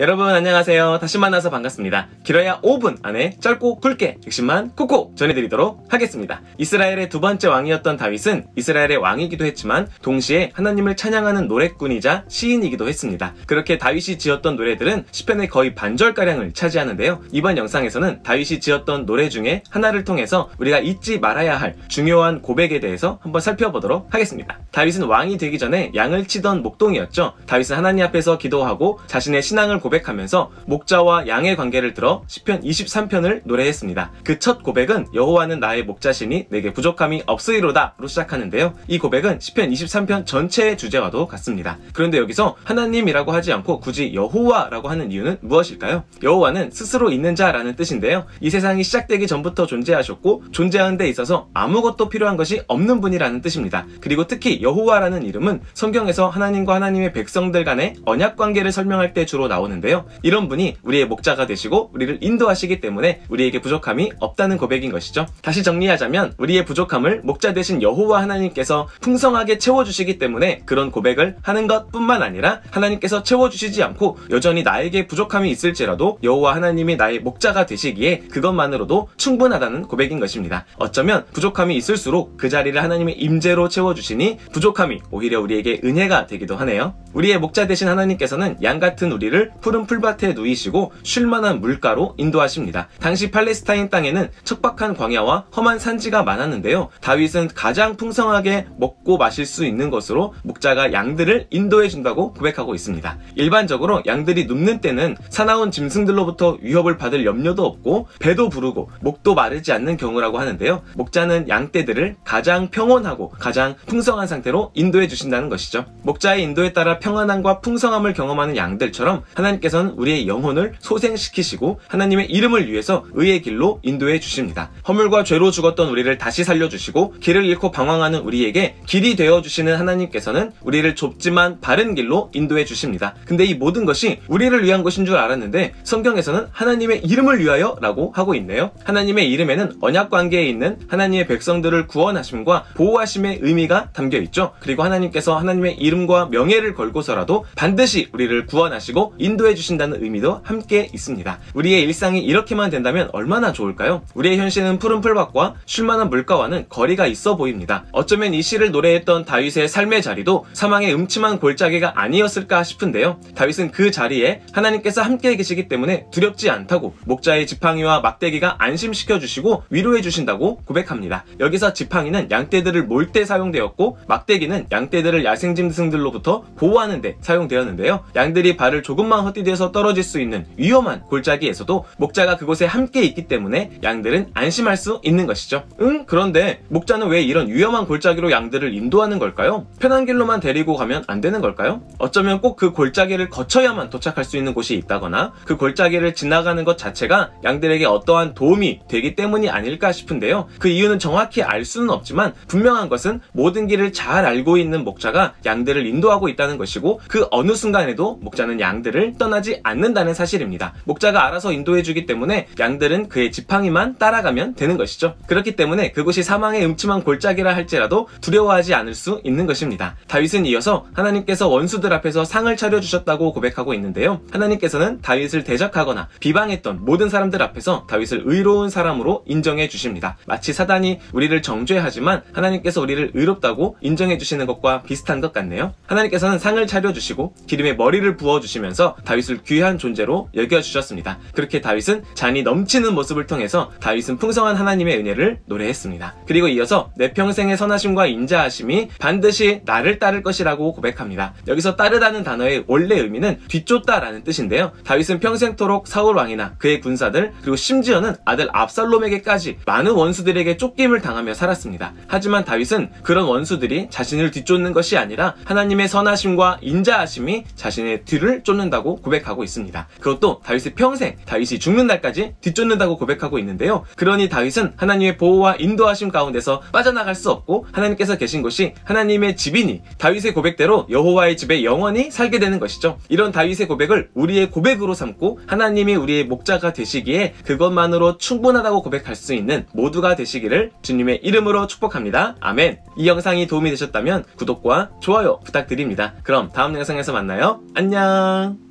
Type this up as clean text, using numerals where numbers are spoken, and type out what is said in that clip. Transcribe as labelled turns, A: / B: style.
A: 여러분 안녕하세요. 다시 만나서 반갑습니다. 길어야 5분 안에 짧고 굵게 핵심만 콕콕 전해드리도록 하겠습니다. 이스라엘의 두 번째 왕이었던 다윗은 이스라엘의 왕이기도 했지만 동시에 하나님을 찬양하는 노래꾼이자 시인이기도 했습니다. 그렇게 다윗이 지었던 노래들은 시편의 거의 반절가량을 차지하는데요. 이번 영상에서는 다윗이 지었던 노래 중에 하나를 통해서 우리가 잊지 말아야 할 중요한 고백에 대해서 한번 살펴보도록 하겠습니다. 다윗은 왕이 되기 전에 양을 치던 목동이었죠. 다윗은 하나님 앞에서 기도하고 자신의 신앙을 고백하면서 목자와 양의 관계를 들어 시편 23편을 노래했습니다. 그 첫 고백은 여호와는 나의 목자시니 내게 부족함이 없으리로다 로 시작하는데요. 이 고백은 시편 23편 전체의 주제와도 같습니다. 그런데 여기서 하나님이라고 하지 않고 굳이 여호와라고 하는 이유는 무엇일까요? 여호와는 스스로 있는 자라는 뜻인데요. 이 세상이 시작되기 전부터 존재하셨고 존재하는 데 있어서 아무것도 필요한 것이 없는 분이라는 뜻입니다. 그리고 특히 여호와라는 이름은 성경에서 하나님과 하나님의 백성들 간의 언약 관계를 설명할 때 주로 나오는데요. 이런 분이 우리의 목자가 되시고 우리를 인도하시기 때문에 우리에게 부족함이 없다는 고백인 것이죠. 다시 정리하자면 우리의 부족함을 목자 되신 여호와 하나님께서 풍성하게 채워주시기 때문에 그런 고백을 하는 것뿐만 아니라 하나님께서 채워주시지 않고 여전히 나에게 부족함이 있을지라도 여호와 하나님이 나의 목자가 되시기에 그것만으로도 충분하다는 고백인 것입니다. 어쩌면 부족함이 있을수록 그 자리를 하나님의 임재로 채워주시니 부족함이 오히려 우리에게 은혜가 되기도 하네요. 우리의 목자 되신 하나님께서는 양같은 우리를 푸른 풀밭에 누이시고 쉴만한 물가로 인도하십니다. 당시 팔레스타인 땅에는 척박한 광야와 험한 산지가 많았는데요. 다윗은 가장 풍성하게 먹고 마실 수 있는 것으로 목자가 양들을 인도해준다고 고백하고 있습니다. 일반적으로 양들이 눕는 때는 사나운 짐승들로부터 위협을 받을 염려도 없고 배도 부르고 목도 마르지 않는 경우라고 하는데요. 목자는 양떼들을 가장 평온하고 가장 풍성한 상태로 인도해 주신다는 것이죠. 목자의 인도에 따라 평안함과 풍성함을 경험하는 양들처럼 하나님께서는 우리의 영혼을 소생시키시고 하나님의 이름을 위해서 의의 길로 인도해 주십니다. 허물과 죄로 죽었던 우리를 다시 살려주시고 길을 잃고 방황하는 우리에게 길이 되어주시는 하나님께서는 우리를 좁지만 바른 길로 인도해 주십니다. 근데 이 모든 것이 우리를 위한 것인 줄 알았는데 성경에서는 하나님의 이름을 위하여 라고 하고 있네요. 하나님의 이름에는 언약관계에 있는 하나님의 백성들을 구원하심과 보호하심의 의미가 담겨있죠. 그리고 하나님께서 하나님의 이름과 명예를 걸고서라도 반드시 우리를 구원하시고 인도해 주신다는 의미도 함께 있습니다. 우리의 일상이 이렇게만 된다면 얼마나 좋을까요? 우리의 현실은 푸른 풀밭과 쉴만한 물가와는 거리가 있어 보입니다. 어쩌면 이 시를 노래했던 다윗의 삶의 자리도 사망의 음침한 골짜기가 아니었을까 싶은데요. 다윗은 그 자리에 하나님께서 함께 계시기 때문에 두렵지 않다고 목자의 지팡이와 막대기가 안심시켜 주시고 위로해 주신다고 고백합니다. 여기서 지팡이는 양떼들을 몰 때 사용되었고 막대기는 양떼들을 야생짐승들로부터 보호하는 데 사용되었는데요. 양들이 발을 조금만 헛디뎌서 떨어질 수 있는 위험한 골짜기에서도 목자가 그곳에 함께 있기 때문에 양들은 안심할 수 있는 것이죠. 그런데 목자는 왜 이런 위험한 골짜기로 양들을 인도하는 걸까요? 편한 길로만 데리고 가면 안 되는 걸까요? 어쩌면 꼭 그 골짜기를 거쳐야만 도착할 수 있는 곳이 있다거나 그 골짜기를 지나가는 것 자체가 양들에게 어떠한 도움이 되기 때문이 아닐까 싶은데요. 그 이유는 정확히 알 수는 없지만 분명한 것은 모든 길을 잘 알고 있는 목자가 양들을 인도하고 있다는 것이고 그 어느 순간에도 목자는 양들을 떠나지 않는다는 사실입니다. 목자가 알아서 인도해주기 때문에 양들은 그의 지팡이만 따라가면 되는 것이죠. 그렇기 때문에 그곳이 사망의 음침한 골짜기라 할지라도 두려워하지 않을 수 있는 것입니다. 다윗은 이어서 하나님께서 원수들 앞에서 상을 차려주셨다고 고백하고 있는데요. 하나님께서는 다윗을 대적하거나 비방했던 모든 사람들 앞에서 다윗을 의로운 사람으로 인정해 주십니다. 마치 사단이 우리를 정죄하지만 하나님께서 우리를 의롭다고 인정해 주시는 것과 비슷한 것 같네요. 하나님께서는 상을 차려주시고 기름에 머리를 부어주시면서 다윗을 귀한 존재로 여겨주셨습니다. 그렇게 다윗은 잔이 넘치는 모습을 통해서 다윗은 풍성한 하나님의 은혜를 노래했습니다. 그리고 이어서 내 평생의 선하심과 인자하심이 반드시 나를 따를 것이라고 고백합니다. 여기서 따르다는 단어의 원래 의미는 뒤쫓다라는 뜻인데요. 다윗은 평생토록 사울 왕이나 그의 군사들 그리고 심지어는 아들 압살롬에게까지 많은 원수들에게 쫓김을 당하며 살았습니다. 하지만 다윗은 그런 원수들이 자신을 뒤쫓는 것이 아니라 하나님의 선하심과 인자하심이 자신의 뒤를 쫓는다고 고백하고 있습니다. 그것도 다윗의 평생, 다윗이 죽는 날까지 뒤쫓는다고 고백하고 있는데요. 그러니 다윗은 하나님의 보호와 인도하심 가운데서 빠져나갈 수 없고 하나님께서 계신 곳이 하나님의 집이니 다윗의 고백대로 여호와의 집에 영원히 살게 되는 것이죠. 이런 다윗의 고백을 우리의 고백으로 삼고 하나님이 우리의 목자가 되시기에 그것만으로 충분하다고 고백할 수 있는 모두가 되시기를 주님의 이름으로 축복합니다. 아멘. 이 영상이 도움이 되셨다면 구독과 좋아요 부탁드립니다. 그럼 다음 영상에서 만나요. 안녕.